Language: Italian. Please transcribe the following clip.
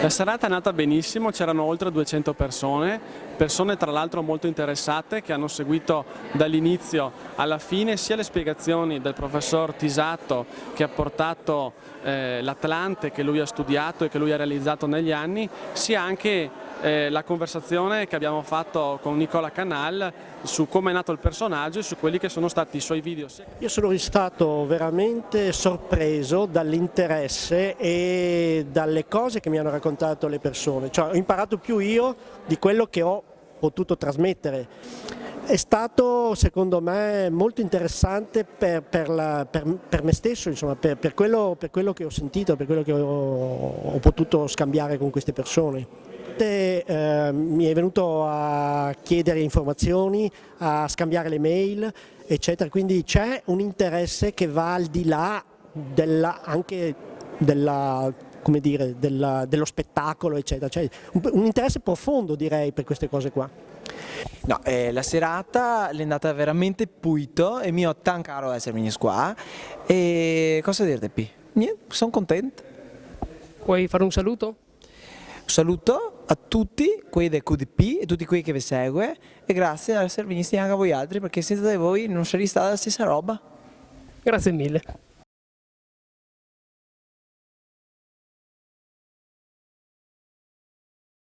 La serata è nata benissimo, c'erano oltre 200 persone tra l'altro molto interessate che hanno seguito dall'inizio alla fine sia le spiegazioni del professor Tisato che ha portato l'Atlante che lui ha studiato e che lui ha realizzato negli anni, sia anche la conversazione che abbiamo fatto con Nicola Canal su come è nato il personaggio e su quelli che sono stati i suoi video. Io sono stato veramente sorpreso dall'interesse e dalle cose che mi hanno raccontato le persone, cioè ho imparato più io di quello che ho potuto trasmettere. È stato secondo me molto interessante per me stesso, insomma, per quello che ho sentito, per quello che ho potuto scambiare con queste persone. Mi è venuto a chiedere informazioni, a scambiare le mail, eccetera, quindi c'è un interesse che va al di là anche come dire, dello spettacolo, eccetera, cioè un interesse profondo direi per queste cose qua. No, la serata è andata veramente puito e mi ho tan caro essermi qua e cosa dirti Pi? Sono contento. Vuoi fare un saluto? Saluto a tutti quelli del QDP e tutti quelli che vi segue e grazie ad essere venuti anche a voi altri perché senza di voi non sarebbe stata la stessa roba. Grazie mille.